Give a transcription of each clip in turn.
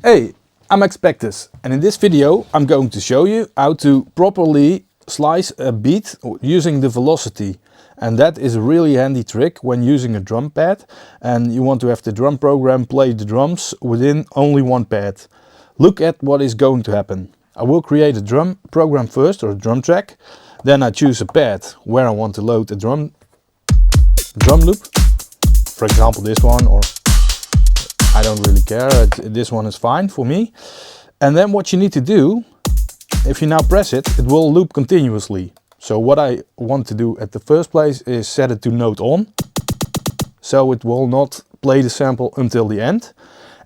Hey, I'm Expectaz, and in this video I'm going to show you how to properly slice a beat using the velocity. And that is a really handy trick when using a drum pad and you want to have the drum program play the drums within only one pad. Look at what is going to happen. I will create a drum program first, or a drum track. Then I choose a pad where I want to load a drum loop. For example, this one, or I don't really care, this one is fine for me. And then what you need to do, if you now press it, it will loop continuously. So what I want to do at the first place is set it to note on, so it will not play the sample until the end.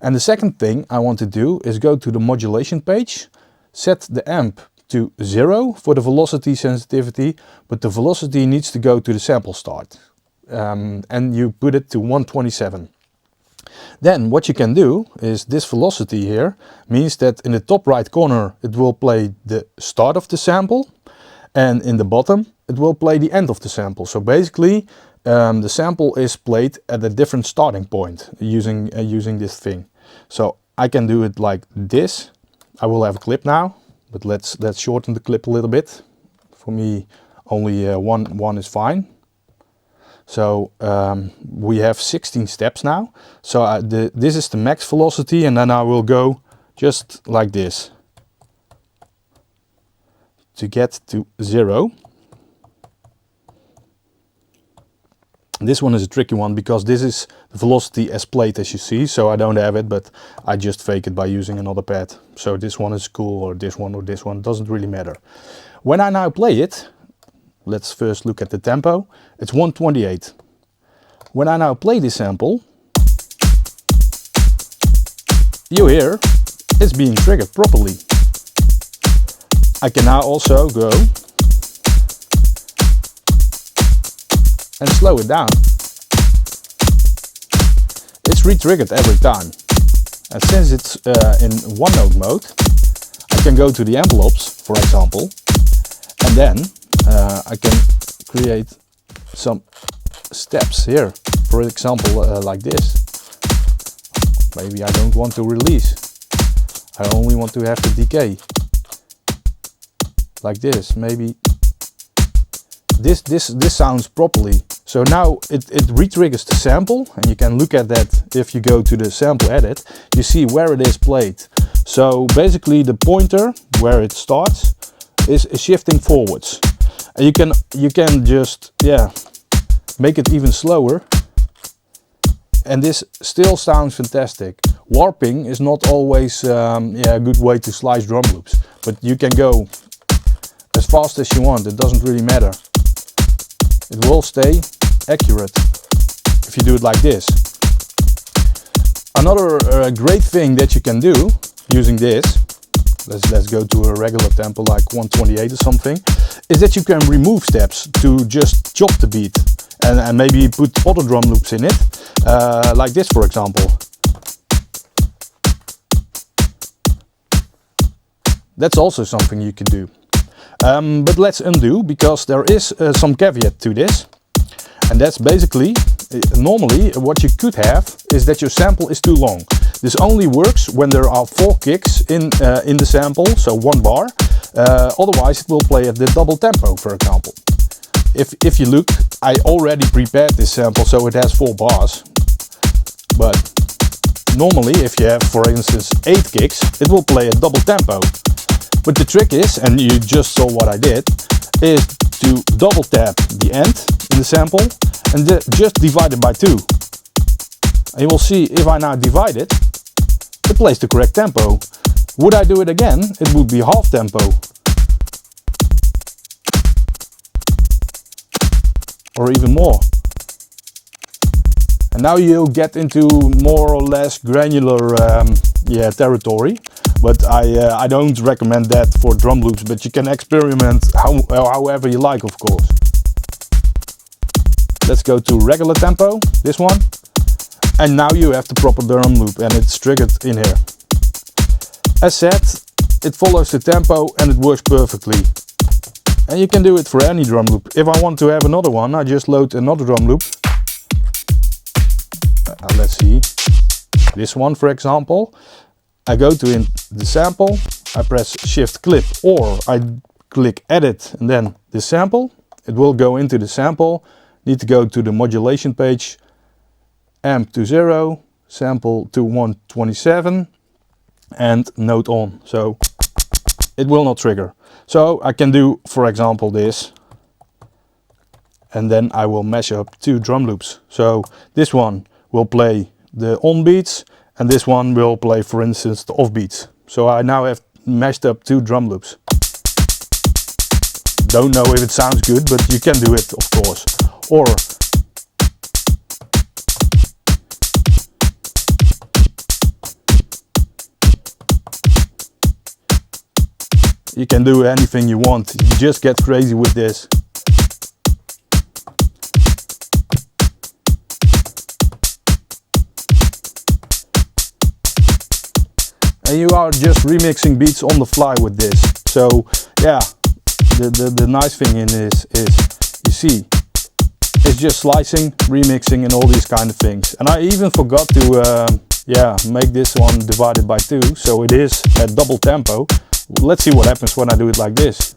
And the second thing I want to do is go to the modulation page, set the amp to 0 for the velocity sensitivity, but the velocity needs to go to the sample start. And you put it to 127. Then what you can do is this velocity here means that in the top right corner it will play the start of the sample, and in the bottom it will play the end of the sample. So basically the sample is played at a different starting point using this thing. So I can do it like this. I will have a clip now, but let's shorten the clip a little bit. For me only one is fine. So we have 16 steps now. So this is the max velocity, and then I will go just like this to get to 0. This one is a tricky one because this is the velocity as played, as you see. So I don't have it, but I just fake it by using another pad. So this one is cool, or this one, doesn't really matter. When I now play it, let's first look at the tempo. It's 128. When I now play this sample, you hear it's being triggered properly. I can now also go and slow it down. It's re-triggered every time. And since it's in one note mode, I can go to the envelopes, for example, and then I can create some steps here, for example, like this. Maybe I don't want to release, I only want to have the decay, like this. Maybe this sounds properly. So now it re-triggers the sample, and you can look at that if you go to the sample edit. You see where it is played. So basically the pointer where it starts is shifting forwards. And you can just make it even slower, and this still sounds fantastic. Warping is not always a good way to slice drum loops, but you can go as fast as you want. It doesn't really matter. It will stay accurate if you do it like this. Another great thing that you can do using this, let's go to a regular tempo like 128 or something, is that you can remove steps to just chop the beat and maybe put other drum loops in it, like this, for example. That's also something you can do. But let's undo, because there is some caveat to this, and that's basically, normally what you could have is that your sample is too long. This only works when there are 4 kicks in the sample, so 1 bar. Otherwise it will play at the double tempo, for example. If you look, I already prepared this sample so it has 4 bars. But normally if you have, for instance, 8 kicks, it will play at double tempo. But the trick is, and you just saw what I did, is to double tap the end in the sample and just divide it by 2. And you will see, if I now divide it, it plays the correct tempo. Would I do it again, it would be half tempo. Or even more. And now you get into more or less granular territory. But I don't recommend that for drum loops, but you can experiment however you like, of course. Let's go to regular tempo, this one. And now you have the proper drum loop, and it's triggered in here. As said, it follows the tempo and it works perfectly. And you can do it for any drum loop. If I want to have another one, I just load another drum loop. Let's see, this one, for example. I go to the sample, I press shift click, or I click edit and then the sample. It will go into the sample. Need to go to the modulation page, amp to 0, sample to 127 and note on. So it will not trigger. So I can do, for example, this, and then I will mash up 2 drum loops. So this one will play the on beats and this one will play, for instance, the off beats. So I now have mashed up 2 drum loops. Don't know if it sounds good, but you can do it, of course. Or you can do anything you want. You just get crazy with this. And you are just remixing beats on the fly with this. So yeah, the nice thing in this is, you see, it's just slicing, remixing and all these kind of things. And I even forgot to make this one divided by 2, so it is at double tempo. Let's see what happens when I do it like this.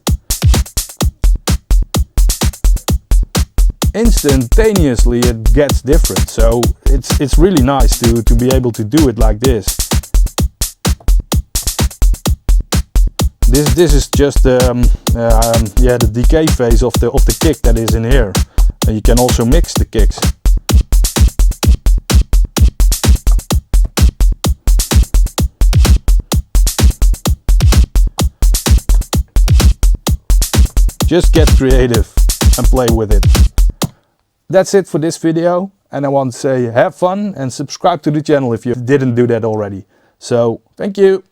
Instantaneously it gets different, so it's really nice to be able to do it like this. This is just the decay phase of the kick that is in here. And you can also mix the kicks. Just get creative and play with it. That's it for this video, and I want to say have fun and subscribe to the channel if you didn't do that already. So thank you.